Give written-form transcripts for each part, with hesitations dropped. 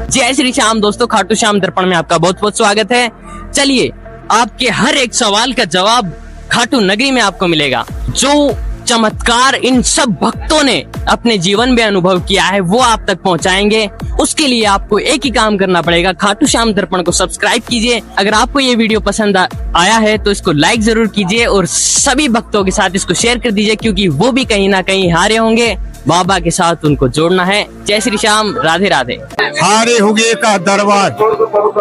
जय श्री श्याम दोस्तों, खाटू श्याम दर्पण में आपका बहुत बहुत स्वागत है। चलिए, आपके हर एक सवाल का जवाब खाटू नगरी में आपको मिलेगा। जो चमत्कार इन सब भक्तों ने अपने जीवन में अनुभव किया है वो आप तक पहुंचाएंगे। उसके लिए आपको एक ही काम करना पड़ेगा, खाटू श्याम दर्पण को सब्सक्राइब कीजिए। अगर आपको ये वीडियो पसंद आया है तो इसको लाइक जरूर कीजिए और सभी भक्तों के साथ इसको शेयर कर दीजिए, क्योंकि वो भी कहीं ना कहीं हारे होंगे। बाबा के साथ उनको जोड़ना है। जय श्री श्याम, राधे राधे। हारे हुए का दरबार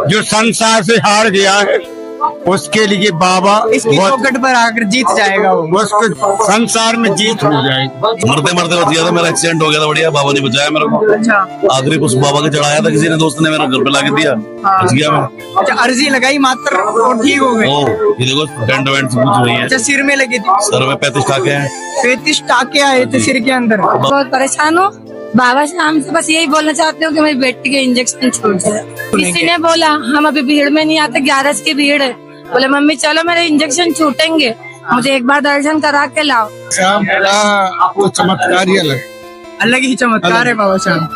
जो संसार से हार गया है, उसके लिए बाबा इसकी पॉकेट पर आकर जीत जाएगा, वो उसके संसार में जीत हो जाएगी। मरते मरते बच गया था, मेरा एक्सीडेंट हो गया था, बढ़िया बाबा ने बचाया मेरे को। अच्छा, आखिरी कुछ बाबा के चढ़ाया था, किसी ने दोस्त ने मेरे घर पे लाके दिया, बच गया मैं। अच्छा, अर्जी लगाई मात्र और ठीक हो गए। ये देखो टेंट वेंट से कुछ हुई है। अच्छा, सिर में लगी थी, सर में 35 टाके हैं। 35 टाके आए थे सिर के अंदर। बहुत परेशान हो। बाबा श्याम से बस यही बोलना चाहते हो कि मेरी बेटी के इंजेक्शन छूट जाए। किसी ने बोला हम अभी भीड़ में नहीं आते, 11 की भीड़ है। बोले मम्मी चलो मेरे इंजेक्शन छूटेंगे, मुझे एक बार दर्शन करा के लाओ। श्याम आपको चमत्कार ही अलग ही चमत्कार है बाबा श्याम।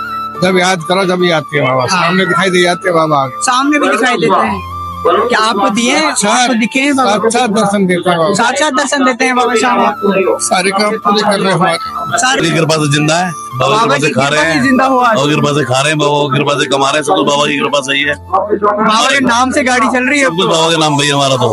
जब याद करो जब ही आते हैं बाबा, सामने दिखाई दे जाते हैं बाबा, सामने भी दिखाई देते हैं। क्या आपको दिए, आपको दिखे हैं बाबा? साक्षात दर्शन देते हैं, साक्षात दर्शन देते हैं बाबा श्याम आपको। सारे काम पूरे कर रहे हैं। सारी कृपा से जिंदा है, बाबा की कृपा से खा रहे हैं, जिंदा हुआ, बाबा की कृपा से खा रहे हैं, बाबा की कृपा से कमा रहे हैं, सब कुछ बाबा की कृपा सही है। बाबा के नाम से गाड़ी चल रही है, सब कुछ बाबा के नाम भैया हमारा तो।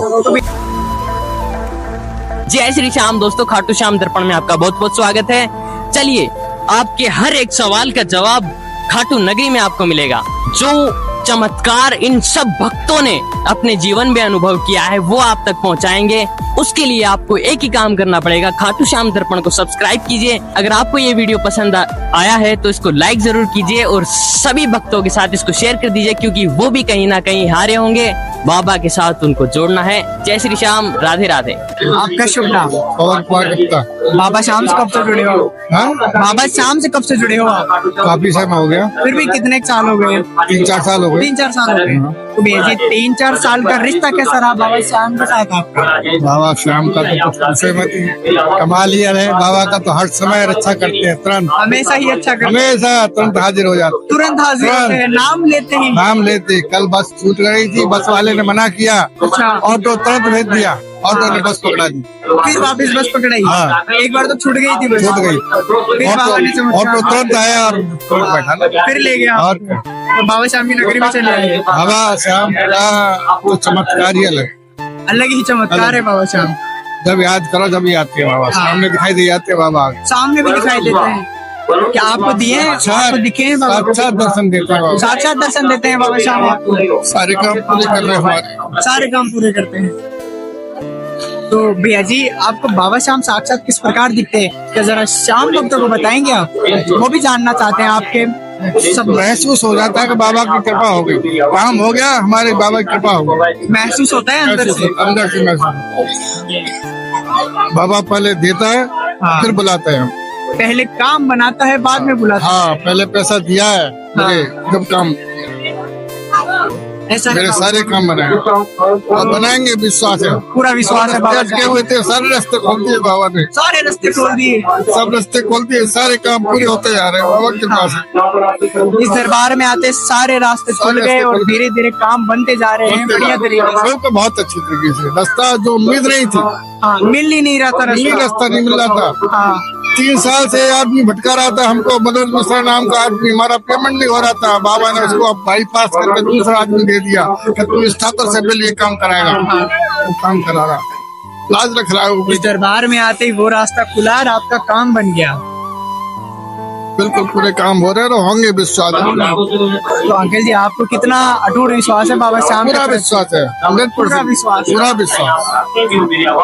जय श्री श्याम दोस्तों, खाटू श्याम दर्पण में आपका बहुत बहुत स्वागत है। चलिए, आपके हर एक सवाल का जवाब खाटू नगरी में आपको मिलेगा। जो चमत्कार इन सब भक्तों ने अपने जीवन में अनुभव किया है वो आप तक पहुंचाएंगे। उसके लिए आपको एक ही काम करना पड़ेगा, खाटू श्याम दर्पण को सब्सक्राइब कीजिए। अगर आपको ये वीडियो पसंद आया है तो इसको लाइक जरूर कीजिए और सभी भक्तों के साथ इसको शेयर कर दीजिए, क्योंकि वो भी कहीं ना कहीं हारे होंगे। बाबा के साथ उनको जोड़ना है। जय श्री श्याम, राधे राधे। आपका शुभ नाम? और बाबा श्याम से कब से जुड़े हो? बाबा श्याम से कब से जुड़े हो आप? काफी समय हो गया। फिर भी कितने साल हो गए? 3-4 साल हो गए। 3-4 साल हो गए। तो भैया जी, 3-4 साल का रिश्ता कैसा रहा बाबा श्याम के साथ आपका? बाबा श्याम का तो कुछ पूछे मत ही, कमाल ही है। बाबा का तो हर समय अच्छा करते हैं, तुरंत हमेशा ही अच्छा करते हैं, हमेशा तुरंत हाजिर हो जाते, तुरंत हाजिर होते हैं, नाम लेते हैं। नाम लेते। कल बस छूट गई थी, बस वाले ने मना किया, अच्छा, ऑटो तुरंत भेज दिया, ऑटो ने बस पकड़ा दी, फिर वापस बस पकड़ाई। हाँ। एक बार तो छूट गई थी बस, छूट गई, फिर बाबा ने ऑटो तुरंत आया और तुरंत बैठा ना, फिर ले गया और तो बाबा श्याम की नगरी में चले आए। बाबा श्याम का चमत्कार ही अलग ही चमत्कार है बाबा श्याम। जब याद करो जब ही आते हैं बाबा, सामने दिखाई दे जाते हैं बाबा, सामने भी दिखाई देते हैं। क्या आपको दिए, आपको दिखे हैं बाबा? साक्षात दर्शन देते हैं बाबा, साक्षात दर्शन देते हैं बाबा श्याम आपको। सारे काम पूरे कर रहे हैं हमारे, सारे काम पूरे करते हैं। तो भैया जी, आपको बाबा श्याम साक्षात किस प्रकार दिखते हैं, क्या जरा श्याम भक्तों को बताएंगे आप? वो भी जानना चाहते हैं आपके। सब महसूस हो जाता है कि बाबा की कृपा हो गई, काम हो गया, हमारे बाबा की कृपा हो गई, महसूस होता है अंदर से, अंदर से महसूस। बाबा पहले देता है, फिर बुलाते हैं। पहले काम बनाता है, बाद में बुलाता है। हाँ, पहले पैसा दिया है मुझे, जब काम ऐसा मेरे सारे काम बनाए और बनाएंगे, विश्वास है, पूरा विश्वास है बाबा अटके हुए थे, सारे रास्ते खोल दिए बाबा ने, सारे रास्ते खोल दिए, सब रास्ते खोल दिए, सारे काम पूरे होते जा रहे हैं बाबा के पास। इस दरबार में आते सारे रास्ते खुल गए और धीरे धीरे काम बनते जा रहे हैं बढ़िया तरीके से। सबको बहुत अच्छी तरीके से, रास्ता जो उम्मीद नहीं थी, हाँ, मिल ही नहीं रहा था रास्ता नहीं मिल रहा था। हाँ, 3 साल से आदमी भटका रहा था, हमको मनोज मिश्रा नाम का आदमी, हमारा पेमेंट नहीं हो रहा था, बाबा ने उसको बाईपास करके दूसरा आदमी दे दिया कि तू इस ठाकुर से बिल ये काम कराएगा, वो काम करा रहा, लाज रख रहा है। इस दरबार में आते ही वो रास्ता खुला और आपका काम बन गया। बिल्कुल पूरे काम हो रहे हैं, होंगे, विश्वास है। तो अंकल जी, आपको कितना अटूट विश्वास है बाबा श्याम? पूरा विश्वास है, 100% विश्वास, पूरा विश्वास।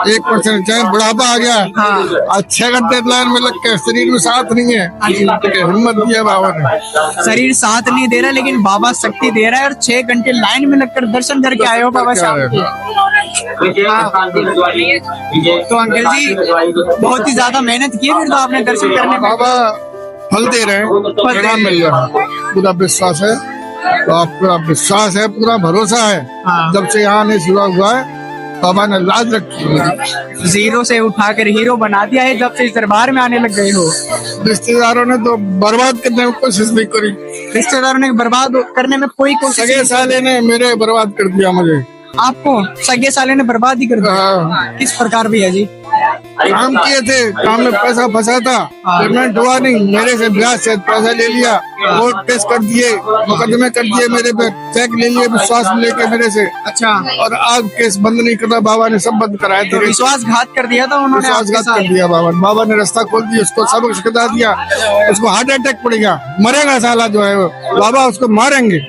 1% चाहे बुढ़ापा आ गया, हाँ, 6 घंटे लाइन में लग के, शरीर में साथ नहीं है, हिम्मत दिया बाबा ने। शरीर साथ नहीं दे रहा, लेकिन बाबा शक्ति दे रहा है और 6 घंटे लाइन में लगकर दर्शन करके आए हो बाबा श्याम के। तो अंकल जी, बहुत ही ज्यादा मेहनत की है फिर तो आपने दर्शन करने में। बाबा फल दे रहे हैं, परिणाम मिल रहा है, पूरा विश्वास है, तो आप पूरा विश्वास है, पूरा भरोसा है। हाँ। जब से यहाँ आने शुरू हुआ है बाबा ने लाज रखी मेरी। जीरो से उठाकर हीरो बना दिया है जब से इस दरबार में आने लग गए हो। रिश्तेदारों ने तो बर्बाद करने की कोशिश नहीं करी। रिश्तेदारों ने बर्बाद करने में कोई कोशिश सगे साले ने मेरे बर्बाद कर दिया मुझे। आपको सगे साले ने बर्बाद ही कर दिया। किस प्रकार भैया जी? काम किए थे, काम में पैसा फंसा था, पेमेंट हुआ नहीं, मेरे से ब्याज से पैसा ले लिया, कोर्ट केस कर दिए, मुकदमे कर दिए मेरे पे, चेक ले लिए विश्वास में लेके मेरे से। अच्छा, और आज केस बंद नहीं करता, बाबा ने सब बंद कराए तो थे। विश्वासघात कर दिया था उन्होंने आपके विश्वासघात साथ। कर दिया बाबा ने रास्ता खोल दिया, उसको सबक सिखा दिया, उसको हार्ट अटैक पड़ गया, मरेगा साला जो है वो। बाबा उसको मारेंगे,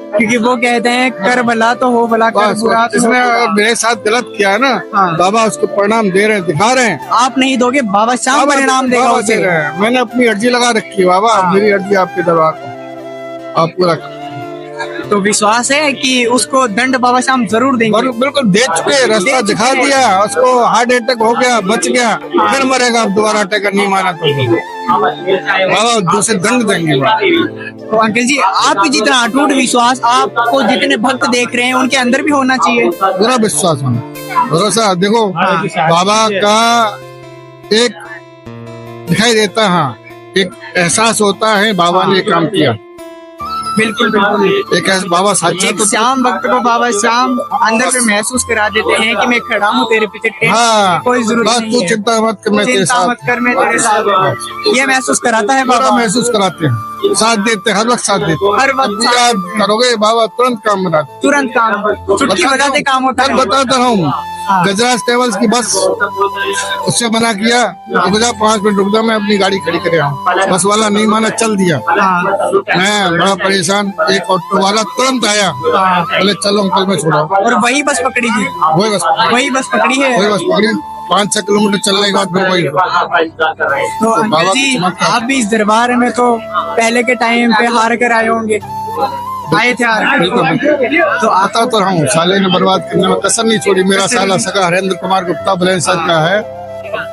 क्योंकि वो कहते हैं कर भला तो हो भला, कर बस बुरा तो जिसने मेरे साथ गलत किया है ना, हाँ। बाबा उसको परिणाम दे रहे हैं, दिखा रहे हैं। आप नहीं दोगे, बाबा शाम बाबा परिणाम देगा बाबा उसे। दे रहे हैं। मैंने अपनी अर्जी लगा रखी है बाबा, मेरी अर्जी आपके दरबार को आप पूरा तो विश्वास है कि उसको दंड बाबा शाम जरूर देंगे। और बिल्कुल दे चुके, रास्ता दिखा दिया, उसको हार्ट अटैक हो गया, बच गया, फिर मरेगा अब दोबारा अटैक नहीं माना तो बाबा दूसरे दंड देंगे। तो अंकल जी, आपकी जितना अटूट विश्वास आपको जितने भक्त देख रहे हैं उनके अंदर भी होना चाहिए। पूरा विश्वास होना, भरोसा। देखो बाबा का एक दिखाई देता है, एक एहसास होता है बाबा ने काम किया। बिल्कुल बिल्कुल। एक बाबा साक्षात एक शाम वक्त को बाबा शाम अंदर में महसूस करा देते हैं कि मैं खड़ा हूँ तेरे पीछे, हाँ, कोई जरूरत बस नहीं तू है, चिंता मत कर, मैं तेरे चिंता साथ। मत कर, मैं तेरे साथ हूँ। ये महसूस कराता है पूरा बाबा, महसूस कराते हैं, साथ देते हैं, हर वक्त साथ देते हैं। हर वक्त साथ याद करोगे बाबा तुरंत काम बनाते। तुरंत काम, चुटकी बजाते काम होता कल है। बताता हूँ, गजराज ट्रेवल्स की बस उससे मना किया, रुक जा 5 मिनट रुक जा, मैं अपनी गाड़ी खड़ी करे आऊँ। बस वाला नहीं माना, चल दिया। मैं बड़ा परेशान, एक ऑटो वाला तुरंत आया, बोले चलो अंकल मैं छोड़ा। और वही बस पकड़ी थी, वही बस पकड़ी है। वही बस पकड़ी, 5-6 किलोमीटर चलने के बाद फिर वही। तो अंकल बाबा जी, की चमत्कार। आप भी इस दरबार में तो पहले के टाइम पे हार कर आए होंगे, आए थे हार कर। तो आता तो हूँ, साले ने बर्बाद करने में कसर नहीं छोड़ी। मेरा साला सगा हरेंद्र कुमार गुप्ता बुलंदशहर का है,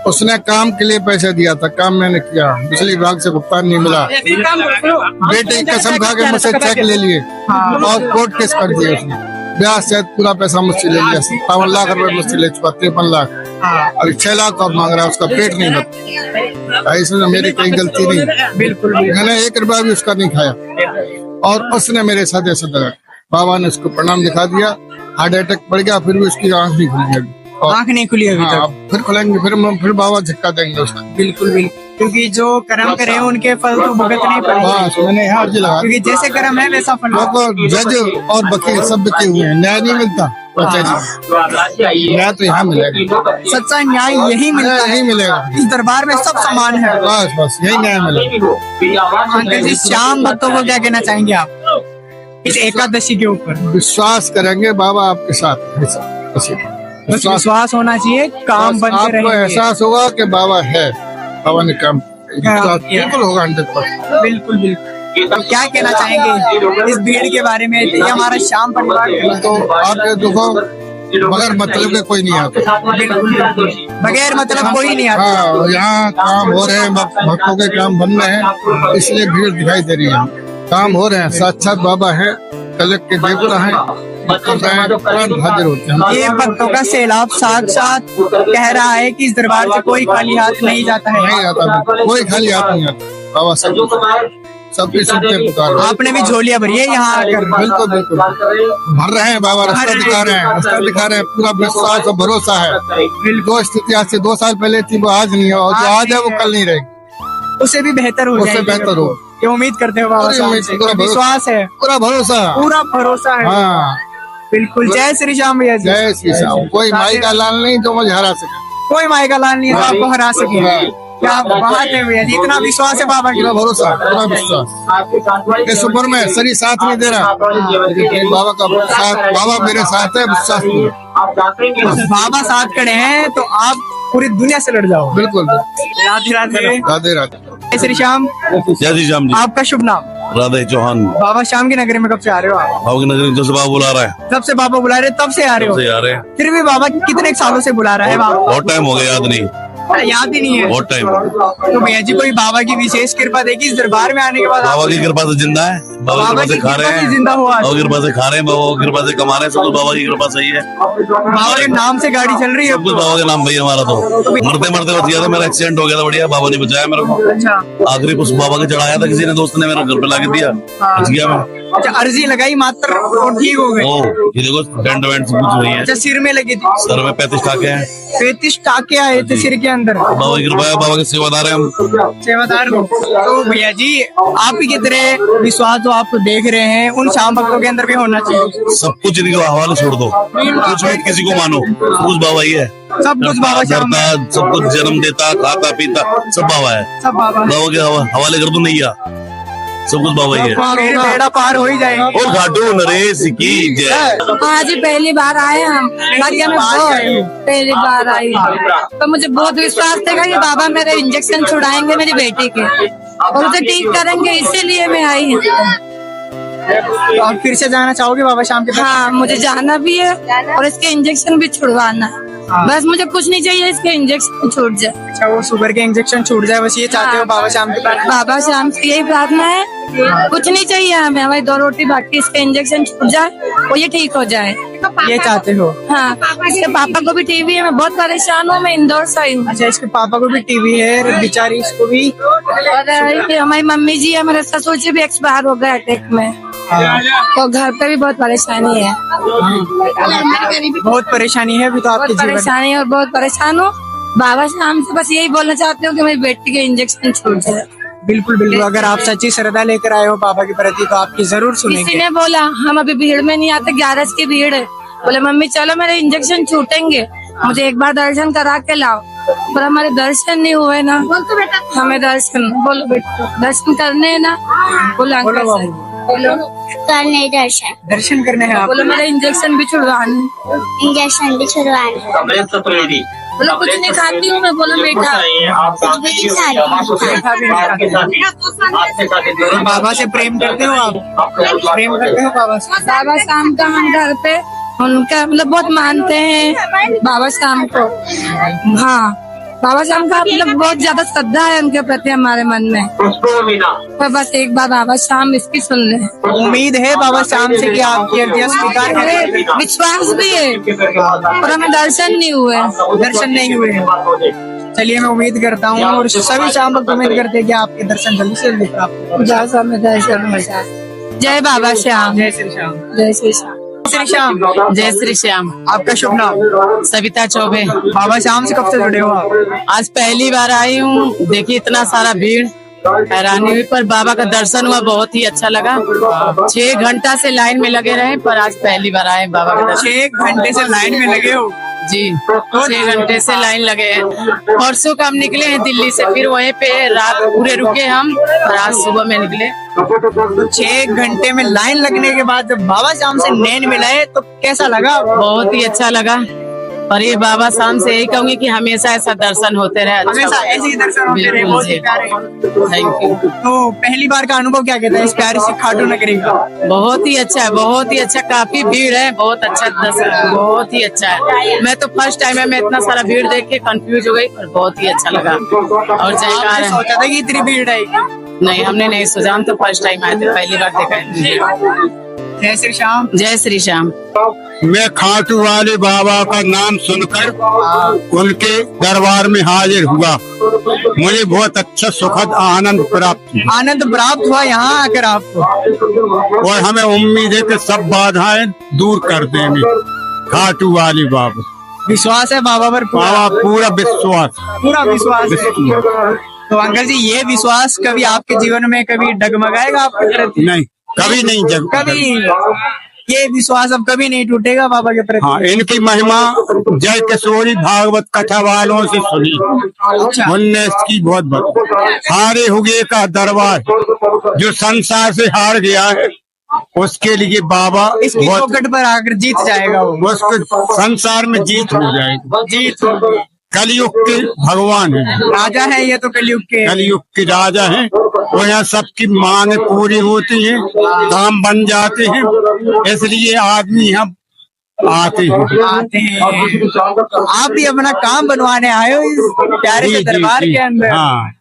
उसने काम के लिए पैसे दिया था, काम मैंने किया, बिजली विभाग से भुगतान नहीं मिला, बेटे की कसम खा के मुझसे चेक ले लिए और कोर्ट केस कर दिया उसने। ब्याज सहित पूरा पैसा मुझसे ले लिया, 57 लाख रुपए मुझसे ले चुका, 53 लाख। अभी 6 लाख और मांग रहा है, उसका पेट नहीं भरता। इसमें मेरी कोई गलती नहीं, बिल्कुल मैंने 1 रुपया भी उसका नहीं खाया, और उसने मेरे साथ ऐसा दगा। बाबा ने उसको प्रणाम दिखा दिया, हार्ट अटैक पड़ गया, फिर भी उसकी आंख नहीं खुली अभी। और आंख नहीं खुली अभी हाँ, तक। फिर खुलेंगे, फिर बाबा झटका देंगे उसका। बिल्कुल बिल्कुल, क्योंकि जो कर्म करे उनके फल तो भुगतने पड़ेंगे, बस मैंने यहाँ अर्जी लगा, क्योंकि जैसे कर्म है वैसा फल। तो जज और वकील सब बिके हुए हैं, न्याय नहीं मिलता। न्याय तो यहाँ मिलेगा, सच्चा न्याय यही मिलता है। यही मिलेगा, इस दरबार में सब समान है। बस यही न्याय मिलेगा। अंकल जी, शाम भक्तों को क्या कहना चाहेंगे आप इस एकादशी के ऊपर? विश्वास करेंगे बाबा आपके साथ, बस विश्वास होना चाहिए, काम बनते आपको रहेंगे। एहसास होगा कि बाबा है, बाबा ने काम बिल्कुल होगा 100%। बिल्कुल बिल्कुल। तो क्या कहना चाहेंगे इस भीड़ के बारे में? ये हमारा शाम परिवार तो आपके दुखों बगैर मतलब के कोई नहीं आता। बगैर मतलब कोई नहीं आता। हाँ, यहाँ काम हो रहे हैं, भक्तों के काम बन रहे हैं, इसलिए भीड़ दिखाई दे रही है। काम हो रहे हैं, साक्षात बाबा है, कलक के देवता है, तुरंत हाजिर होते हैं। ये भक्तों का सैलाब साक्षात कह रहा है कि इस दरबार से कोई खाली हाथ नहीं जाता है। नहीं आता, कोई खाली हाथ नहीं आता। बाबा सबकी सुनते पुकार। आपने भी झोलियां भरी है यहाँ आकर? बिल्कुल बिल्कुल भर रहे हैं बाबा, रास्ता दिखा रहे हैं, रास्ता दिखा रहे हैं, पूरा विश्वास और भरोसा है। जो स्थिति आज से 2 साल पहले थी वो आज नहीं है, और जो आज है वो कल नहीं रहेगी, उससे भी बेहतर हो उससे जाएगी। बेहतर हो, ये उम्मीद करते हो बाबा साहब से? पूरा विश्वास है, पूरा भरोसा। पूरा भरोसा है। हाँ, बिल्कुल। जय श्री श्याम भैया जी। जय श्री श्याम। कोई माई का लाल नहीं जो मुझे हरा सके, कोई माई का लाल नहीं है तो आपको हरा सके। क्या बात है भैया जी, इतना विश्वास है बाबा पूरा की। भरोसा, पूरा विश्वास। इस उम्र में शरीर साथ नहीं दे रहा, लेकिन बाबा का साथ, बाबा मेरे साथ है, विश्वास नहीं है। बाबा साथ खड़े हैं तो आप पूरी दुनिया से लड़ जाओ। बिल्कुल। राधे राधे। राधे राधे। जय श्री श्याम। जय श्री श्याम जी। आपका शुभ नाम? राधे चौहान। बाबा श्याम की नगरी में कब से आ रहे हो आप? बाबा की नगरी जब से बाबा बुला रहा है, जब से बाबा बुला रहे तब से आ रहे हो? से आ रहे हैं। फिर भी बाबा कितने सालों से बुला रहा है बाबा? बहुत टाइम हो गया, याद नहीं। याद ही नहीं है। बहुत टाइम। तो भैया जी कोई बाबा की विशेष कृपा देखी इस दरबार में आने के बाद? बाबा की कृपा से जिंदा है, बाबा की कृपा से खा रहे हैं, जिंदा हुआ, बाबा की कृपा से खा रहे हैं, बाबा की कृपा से कमा रहे हैं, सब कुछ बाबा की कृपा सही है। बाबा के नाम से गाड़ी चल रही है। सब कुछ बाबा के नाम भैया हमारा। तो मरते मरते बच गया था, मेरा एक्सीडेंट हो गया था, बढ़िया बाबा ने बचाया मेरे को। अच्छा, आखिरी कुछ बाबा के चढ़ाया था, किसी ने दोस्त ने मेरे घर पे लाके दिया, बच गया मैं। अच्छा, अर्जी लगाई मात्र और ठीक हो गए। ओ ये देखो डेंट वेंट सब कुछ हुई है। अच्छा, सिर में लगी थी। सर में 35 टाके हैं। 35 टाके आए थे सिर के अंदर। बाबा की कृपा है, बाबा के सेवादार हैं हम। सेवादार हो। तो भैया जी आप ही की तरह विश्वास जो आपको देख रहे हैं उन शाम भक्तों के अंदर भी होना चाहिए। सब कुछ इनके हवाले छोड़ दो, कुछ मत किसी को मानो, सब कुछ बाबा ही है। सब कुछ बाबा श्याम करता, है। सब कुछ जन्म देता, खाता पीता सब बाबा है। सब बाबा है। बाबा के हवाले कर दो नैया, सब कुछ बाबा ही है। फिर बेड़ा पार हो ही जाएगा। और घाटू नरेश की जय। आज ही पहली बार आए हम, बाकी मैं बहुत पहली बार आई तो मुझे बहुत विश्वास था कि बाबा मेरे इंजेक्शन छुड़ाएंगे मेरी बेटी के और उसे ठीक करेंगे, इसीलिए मैं आई हूँ। तो आप फिर से जाना चाहोगे बाबा श्याम के पास? हाँ, मुझे जाना भी है और इसके इंजेक्शन भी छुड़वाना है। बस मुझे कुछ नहीं चाहिए, इसके इंजेक्शन छूट जाए। अच्छा, वो शुगर के इंजेक्शन छूट जाए, बस ये चाहते हो बाबा श्याम के पास? बाबा श्याम से यही प्रार्थना है, कुछ नहीं चाहिए हमें, हमारी 2 रोटी बाकी, इसके इंजेक्शन छूट जाए और ये ठीक हो जाए, ये चाहते हो? हाँ। इसके पापा को भी टीबी है, मैं बहुत परेशान हूँ, मैं इंदौर से आई हूँ। अच्छा, इसके पापा को भी टीबी है, बेचारी इसको भी। और हमारी मम्मी जी है, मेरे ससुर जी भी एक्सपायर हो गए अटैक में, तो घर पे भी बहुत परेशानी है। बहुत परेशानी है अभी तो आपके बहुत जीवन में। परेशानी है और बहुत परेशान हूँ। बाबा श्याम से बस यही बोलना चाहती हूँ कि मेरी बेटी के इंजेक्शन छूट जाए। बिल्कुल बिल्कुल, अगर आप सच्ची श्रद्धा लेकर आए हो बाबा के प्रति तो आपकी जरूर किसी सुनेंगे। ने बोला हम अभी भीड़ में नहीं आते, 11 की भीड़ है, बोले मम्मी चलो मेरे इंजेक्शन छूटेंगे, मुझे एक बार दर्शन करा के लाओ, पर हमारे दर्शन नहीं हुए ना। हमें दर्शन बोलो बेटा, दर्शन करने हैं ना, बोलो बोलो अंकल से, बाबू। बोलो करने दर्शन दर्शन करने हैं आप? बोलो मेरे इंजेक्शन भी छुड़वाने, इंजेक्शन भी छुड़वाने। बोलो कुछ नहीं खाती हूँ मैं, बोलो बेटा बाबा से प्रेम करते हो आप? प्रेम करते हो बाबा से? बाबा श्याम का हम घर पे उनका मतलब बहुत मानते हैं बाबा श्याम को। हाँ, बाबा श्याम का मतलब बहुत ज्यादा श्रद्धा है उनके प्रति हमारे मन में, पर बस एक बार बाबा श्याम इसकी सुन ले। उम्मीद है बाबा श्याम से कि आपकी अर्जियां स्वीकार करें। विश्वास भी है पर हमें दर्शन नहीं हुए। दर्शन नहीं हुए हैं। चलिए, मैं उम्मीद करता हूँ और सभी श्याम भक्त उम्मीद करते हैं कि आपके दर्शन जल्दी से जल्दी प्राप्त हो। जैसा में दर्शन हो जाए। जय बाबा श्याम, जय श्री श्याम। जय श्री श्याम। श्री श्याम, जय श्री श्याम। आपका शुभ नाम? सविता चौबे। बाबा श्याम से कब से जुड़े हो आप? आज पहली बार आई हूँ, देखिए इतना सारा भीड़, हैरानी हुई, पर बाबा का दर्शन हुआ, बहुत ही अच्छा लगा। 6 घंटा से लाइन में लगे रहे, पर आज पहली बार आए बाबा का दर्शन। 6 घंटे से लाइन में लगे हो? जी, 6 घंटे से लाइन लगे हैं। परसों का हम निकले हैं दिल्ली से, फिर वहीं पे रात पूरे रुके हम और आज सुबह में निकले। 6 घंटे में लाइन लगने के बाद जब बाबा श्याम से नैन मिलाए तो कैसा लगा? बहुत ही अच्छा लगा, और ये बाबा श्याम से यही कहूंगी कि हमेशा ऐसा दर्शन होते रहे। हमेशा ऐसे ही दर्शन होते रहे। बहुत ही प्यारे। Thank you. तो पहली बार का अनुभव क्या कहता है इस प्यारी सी खाटू नगरी का? बहुत ही अच्छा है, बहुत ही अच्छा, काफी भीड़ है, बहुत अच्छा दर्शन, बहुत ही अच्छा है। मैं तो फर्स्ट टाइम है, मैं इतना सारा भीड़ देख के कंफ्यूज हो गई, पर बहुत ही अच्छा लगा। और जयकार आपने है। सोचा था कि इतनी भीड़ आएगी? नहीं, हमने नहीं सोचा, हम तो फर्स्ट टाइम आए थे, पहली बार देखा है। जय श्री श्याम। जय श्री श्याम। मैं खाटू वाले बाबा का नाम सुनकर उनके दरबार में हाजिर हुआ, मुझे बहुत अच्छा सुखद आनंद प्राप्त हुआ। आनंद प्राप्त हुआ यहाँ आकर आपको? और हमें उम्मीद है कि सब बाधाएं दूर कर देंगे खाटू वाले बाबा। विश्वास है बाबा पर? बाबा पूरा विश्वास। पूरा विश्वास है। तो अंकल जी, ये विश्वास कभी आपके जीवन में कभी डगमगाएगा आपके प्रति? नहीं, कभी नहीं जब कभी ये विश्वास अब कभी नहीं टूटेगा बाबा के प्रति? हाँ, इनकी महिमा जय किशोरी भागवत कथा वालों से सुनी, अच्छा। उनने इसकी बहुत हारे हुए का दरबार जो संसार से हार गया है उसके लिए बाबा इसकी बहुत, चौखट पर आकर जीत जाएगा वो। उसके संसार में जीत हो जाएगी। जीत होगी। कलयुग के भगवान है, राजा है ये तो कलयुग के। कलयुग के राजा हैं, और यहाँ सबकी मांग पूरी होती है, काम बन जाते हैं, इसलिए आदमी यहाँ आते हैं। आते हैं तो आप भी अपना काम बनवाने आए हो इस प्यारे से दरबार के अंदर। हाँ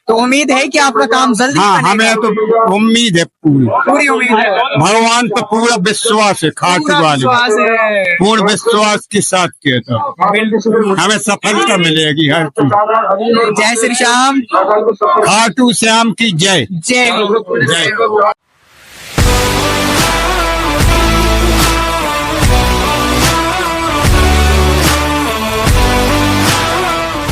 तो उम्मीद है कि आपका काम जल्दी हाँ, बनेगा। हमें तो उम्मीद है पूरी, पूरी उम्मीद है, भगवान पर पूरा विश्वास है, खाटू पूरा वाले विश्वास है। पूर्ण विश्वास के साथ किया था, हमें सफलता मिलेगी हर चीज। जय श्री श्याम, खाटू श्याम की जय। जय हो। जय।